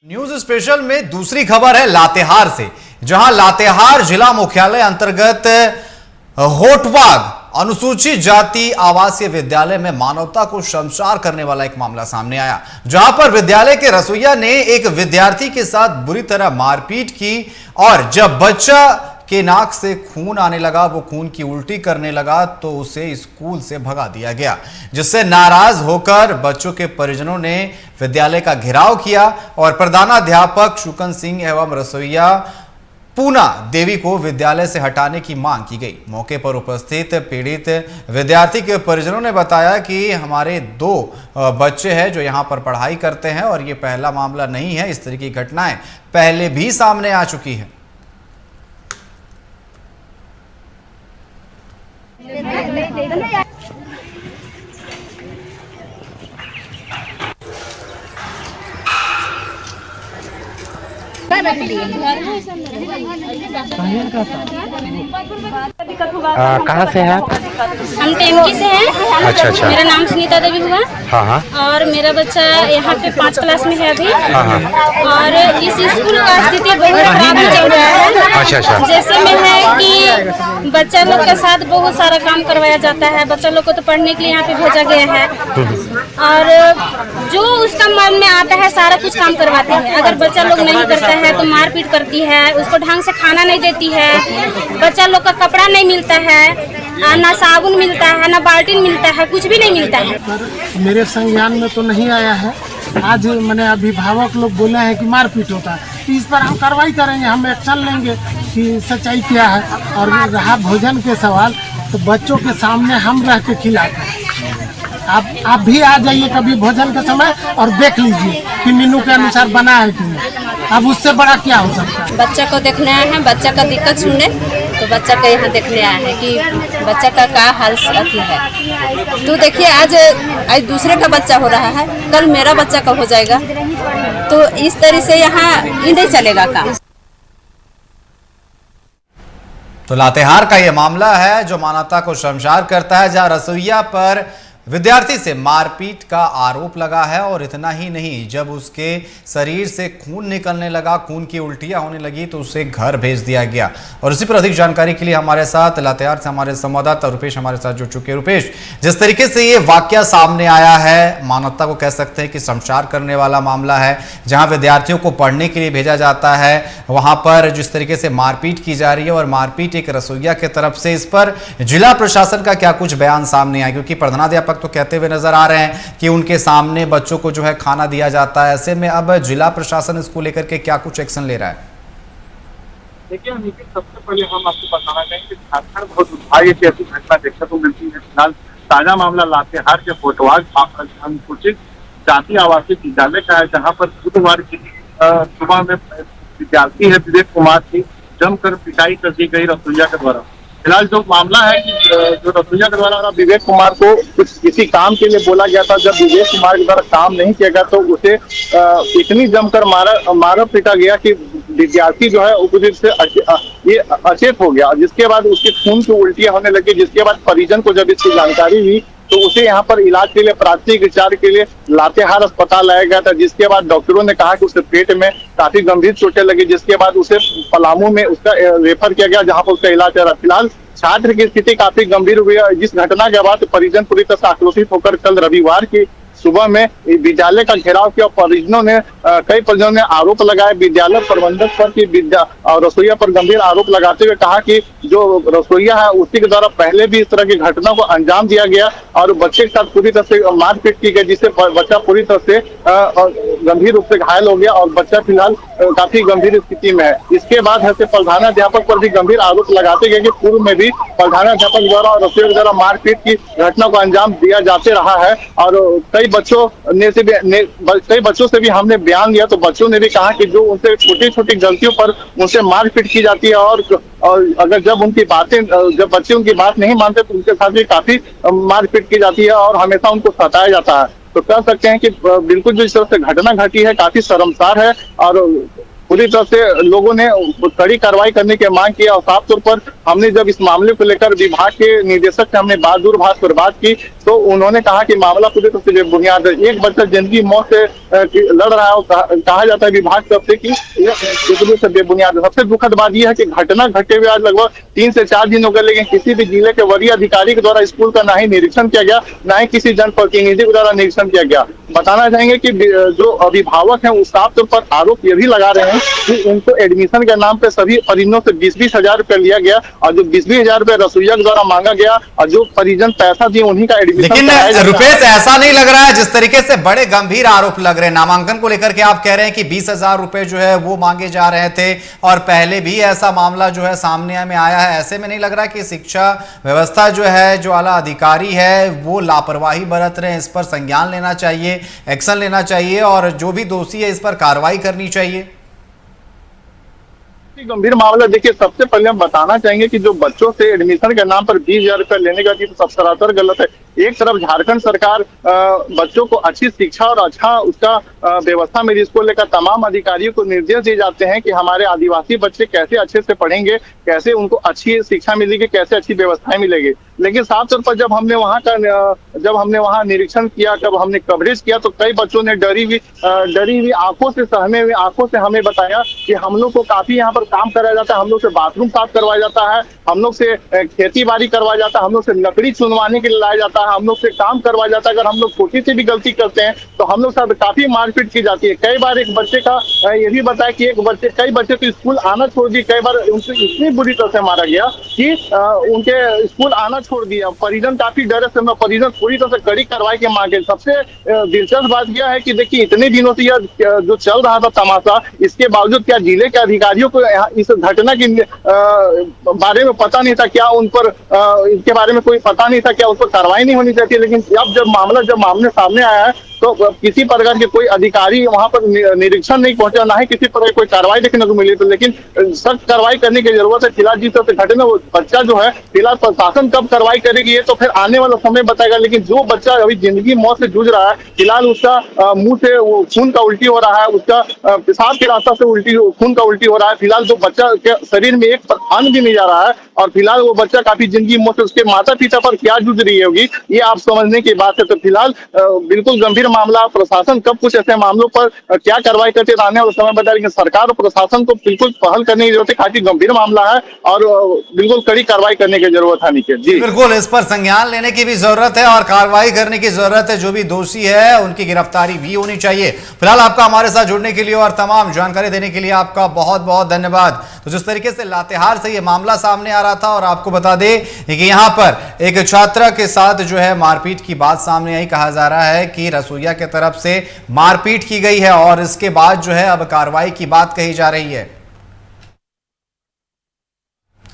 News special में दूसरी खबर है लातेहार से, जहां लातेहार जिला मुख्यालय अंतर्गत होटवाग अनुसूचित जाति आवासीय विद्यालय में मानवता को शर्मसार करने वाला एक मामला सामने आया, जहां पर विद्यालय के रसोइया ने एक विद्यार्थी के साथ बुरी तरह मारपीट की और जब बच्चा के नाक से खून आने लगा, वो खून की उल्टी करने लगा तो उसे स्कूल से भगा दिया गया, जिससे नाराज होकर बच्चों के परिजनों ने विद्यालय का घेराव किया और प्रधानाध्यापक शुकन सिंह एवं रसोइया पूना देवी को विद्यालय से हटाने की मांग की गई। मौके पर उपस्थित पीड़ित विद्यार्थी के परिजनों ने बताया कि हमारे 2 बच्चे हैं जो यहां पर पढ़ाई करते हैं और ये पहला मामला नहीं है, इस तरह की घटनाएं पहले भी सामने आ चुकी है। कहाँ से हैं आप? हम टेमकी से हैं। अच्छा। मेरा नाम सुनीता देवी हुआ। हाँ। और मेरा बच्चा यहाँ पे 5 क्लास में है अभी। हाँ। और इस स्कूल का स्थिति बहुत खराब चल रहा है। अच्छा। जैसे में है कि बच्चा लोग के साथ बहुत सारा काम करवाया जाता है। बच्चा लोग को तो पढ़ने के लिए यहाँ पे भेजा गया है और जो उसका मन में आता है सारा कुछ काम करवाते हैं। अगर बच्चा लोग नहीं करता है तो मारपीट करती है, उसको ढंग से खाना नहीं देती है, बच्चा लोग का कपड़ा नहीं मिलता है, ना साबुन मिलता है, ना बाल्टी मिलता है, कुछ भी नहीं मिलता है। पर मेरे संज्ञान में तो नहीं आया है। आज मैंने अभिभावक लोग बोले हैं कि मारपीट होता है, तो इस पर हम कार्रवाई करेंगे, हम एक्शन लेंगे कि सच्चाई क्या है। और रहा भोजन के सवाल, तो बच्चों के सामने हम रह के खिलाते हैं। आप भी आ जाइए कभी भोजन के समय और देख लीजिए कि मेनू के अनुसार बना है कि नहीं। अब उससे बड़ा क्या हो सकता है। बच्चा को देखने आए हैं, बच्चा का दिक्कत सुनने, तो बच्चा का यहाँ देखने आए हैं कि बच्चा का क्या हाल अथी है। तो देखिए आज दूसरे का बच्चा हो रहा है, कल मेरा बच्चा का हो जाएगा, तो इस तरह से यहाँ ही नहीं चलेगा काम। तो लातेहार का यह मामला है जो मानवता को शर्मसार करता है, जहां रसोइया पर विद्यार्थी से मारपीट का आरोप लगा है और इतना ही नहीं, जब उसके शरीर से खून निकलने लगा, खून की उल्टियां होने लगी तो उसे घर भेज दिया गया। और इसी पर अधिक जानकारी के लिए हमारे साथ लातेहार से हमारे संवाददाता रुपेश हमारे साथ जुड़ चुके हैं। रुपेश, जिस तरीके से ये वाकया सामने आया है, मानवता को कह सकते हैं कि शर्मसार करने वाला मामला है, जहां विद्यार्थियों को पढ़ने के लिए भेजा जाता है, वहां पर जिस तरीके से मारपीट की जा रही है और मारपीट एक रसोइया की तरफ से, इस पर जिला प्रशासन का क्या कुछ बयान सामने आया? क्योंकि प्रधानाध्यापक तो कहते हुए नजर आ रहे हैं कि उनके सामने बच्चों को जो है खाना दिया जाता है। ऐसे में अब जिला प्रशासन इसको लेकर के क्या कुछ एक्शन ले रहा है? देखिए नितिन, सबसे पहले हम आपको बताना चाहेंगे कि झारखंड बहुत दुर्भाग्य की ऐसी घटना देखने को मिलती है। फिलहाल ताजा मामला लातेहार के होटवाग अनुसूचित जाति आवासीय विद्यालय का है, जहाँ पर बुधवार की सुबह में विद्यार्थी है विवेक कुमार की जमकर पिटाई कर दी गई रसोइया के द्वारा। फिलहाल जो मामला है कि जो रसोइया के द्वारा विवेक कुमार को कुछ किसी काम के लिए बोला गया था, जब विवेक कुमार के द्वारा काम नहीं किया गया तो उसे इतनी जमकर मारा पीटा गया कि विद्यार्थी जो है उपजित से ये अचेत हो गया, जिसके बाद उसके खून की उल्टियां होने लगी। जिसके बाद परिजन को जब इसकी जानकारी हुई तो उसे यहाँ पर इलाज के लिए, प्राथमिक उपचार के लिए लातेहार अस्पताल लाया गया था। जिसके बाद डॉक्टरों ने कहा कि उसे पेट में काफी गंभीर चोटें लगी, जिसके बाद उसे पलामू में उसका रेफर किया गया, जहाँ पर उसका इलाज चल रहा। फिलहाल छात्र की स्थिति काफी गंभीर हुई है। जिस घटना के बाद परिजन पूरी तरह से आक्रोशित होकर कल रविवार की सुबह में विद्यालय का घेराव किया। परिजनों ने कई परिजनों ने आरोप लगाए विद्यालय प्रबंधक पर कि और रसोइया पर गंभीर आरोप लगाते हुए कहा कि जो रसोइया है उसी के द्वारा पहले भी इस तरह की घटना को अंजाम दिया गया और बच्चे के साथ पूरी तरह से मारपीट की गई, जिससे बच्चा पूरी तरह से गंभीर रूप से घायल हो गया और बच्चा फिलहाल काफी गंभीर स्थिति में है। इसके बाद है प्रधानाध्यापक पर भी गंभीर आरोप लगाते गए कि पूर्व में भी प्रधानाध्यापक द्वारा और रसोइया द्वारा मारपीट की घटना को अंजाम दिया जाते रहा है। और कई बच्चों से भी हमने बयान लिया तो बच्चों ने भी कहा कि जो उनसे छोटी छोटी गलतियों पर उनसे मारपीट की जाती है और अगर जब बच्चे उनकी बात नहीं मानते तो उनके साथ भी काफी मारपीट की जाती है और हमेशा उनको सताया जाता है। तो कह सकते हैं कि बिल्कुल जो इस तरह से घटना घटी है काफी शर्मसार है और पूरी तरह से लोगों ने कड़ी कार्रवाई करने की मांग की। और साफ तौर पर हमने जब इस मामले को लेकर विभाग के निदेशक से हमने दूरभाष पर बात की तो उन्होंने कहा कि मामला पूरी तरह से बुनियाद है। एक बच्चा जिंदगी मौत से लड़ रहा है और कहा जाता है विभाग की तरफ से कि यह बेबुनियाद है। सबसे दुखद बात यह है कि घटना घटे हुए आज लगभग 3 से 4 दिन हो गए, लेकिन किसी भी जिले के वरीय अधिकारी के द्वारा स्कूल का ना ही निरीक्षण किया गया, ना ही किसी जनप्रतिनिधि के द्वारा निरीक्षण किया गया। बताना चाहेंगे कि जो अभिभावक हैं वो साफ तौर पर आरोप ये भी लगा रहे हैं कि उनको एडमिशन के नाम पे सभी परिजनों से 20-20 हजार रुपया लिया गया और जो 20-20 हजार रुपया रसोईया के द्वारा मांगा गया और जो परिजन पैसा दिए उन्हीं का एडमिशन। लेकिन रुपेश, ऐसा नहीं लग रहा है जिस तरीके से बड़े गंभीर आरोप लग रहे हैं नामांकन को लेकर के। आप कह रहे हैं कि 20,000 रुपए जो है वो मांगे जा रहे थे और पहले भी ऐसा मामला जो है सामने में आया है। ऐसे में नहीं लग रहा कि शिक्षा व्यवस्था जो है, जो आला अधिकारी है वो लापरवाही बरत रहे हैं? इस पर संज्ञान लेना चाहिए, एक्शन लेना चाहिए और जो भी दोषी है इस पर कार्रवाई करनी चाहिए। गंभीर मामला देखिए, सबसे पहले हम बताना चाहेंगे कि जो बच्चों से एडमिशन के नाम पर 20,000 रुपया लेने का चीज सब सरासर गलत है। एक तरफ झारखंड सरकार बच्चों को अच्छी शिक्षा और अच्छा उसका व्यवस्था में इसको लेकर तमाम अधिकारियों को निर्देश दिए जाते हैं कि हमारे आदिवासी बच्चे कैसे अच्छे से पढ़ेंगे, कैसे उनको अच्छी शिक्षा मिलेगी, कैसे अच्छी व्यवस्थाएं मिलेगी। लेकिन साफ तौर पर जब हमने वहाँ निरीक्षण किया, जब हमने कवरेज किया, तो कई बच्चों ने डरी हुई आंखों से सहमे हुए आंखों से हमें बताया कि हम लोग को काफी यहाँ पर काम कराया जाता है, हम लोग से बाथरूम साफ करवाया जाता है, हम लोग से खेती बाड़ी करवाया जाता है, हम लोग से लकड़ी चुनवाने के लिए लाया जाता है, हम लोग से काम करवाया जाता है। अगर हम लोग छोटी सी भी गलती करते हैं तो हम लोग साथ काफी मारपीट की जाती है। कई बार एक बच्चे का ये भी बताया कि कई बच्चे तो स्कूल आना छोड़ दिए, कई बार उनको इतनी बुरी तरह से मारा गया कि उनके स्कूल आना छोड़ दिया। परिजन काफी डरे से, परिजन पूरी तरह से कड़ी कार्रवाई के मांगे। सबसे दिलचस्प बात यह है कि देखिए इतने दिनों से यह जो चल रहा था तमाशा, इसके बावजूद क्या जिले के अधिकारियों को इस घटना के बारे में पता नहीं था? क्या उन पर इसके बारे में कोई पता नहीं था? क्या उस पर कार्रवाई नहीं होनी चाहिए? लेकिन अब जब मामले सामने आया है तो किसी प्रकार के कोई अधिकारी वहां पर निरीक्षण नहीं पहुंचा, ना ही किसी प्रकार की कोई कार्रवाई देखने को मिली। तो लेकिन सख्त कार्रवाई करने की जरूरत है। फिलहाल जिस तरह से घटना वो बच्चा जो है, फिलहाल प्रशासन कब कार्रवाई करेगी ये तो फिर आने वाला समय बताएगा। लेकिन जो बच्चा अभी जिंदगी मौत से जूझ रहा है, फिलहाल उसका मुंह से खून का उल्टी हो रहा है, उसका पेशाब के रास्ता से खून का उल्टी हो रहा है। फिलहाल जो बच्चा के शरीर में एक अन्न भी नहीं जा रहा है और फिलहाल वो बच्चा काफी जिंदगी मौत से, उसके माता पिता पर क्या जूझ रही होगी ये आप समझने की बात है। तो फिलहाल बिल्कुल गंभीर मामला। प्रशासन कब कुछ ऐसे मामलों पर क्या कार्रवाई करते रहने और समय बता, लेकिन सरकार और प्रशासन को बिल्कुल पहल करने की जरूरत है। काफी गंभीर मामला है और बिल्कुल कड़ी कार्रवाई करने की जरूरत है। निखिल जी, बिल्कुल इस पर संज्ञान लेने की भी जरूरत है और कार्रवाई करने की जरूरत है। जो भी दोषी है उनकी गिरफ्तारी भी होनी चाहिए। फिलहाल आपका हमारे साथ जुड़ने के लिए और तमाम जानकारी देने के लिए आपका बहुत बहुत धन्यवाद। तो जिस तरीके से लातेहार से ये मामला सामने आ रहा था और आपको बता दें कि यहाँ पर एक छात्रा के साथ जो है मारपीट की बात सामने आई। कहा जा रहा है कि रसोईया के तरफ से मारपीट की गई है और इसके बाद जो है अब कार्रवाई की बात कही जा रही है।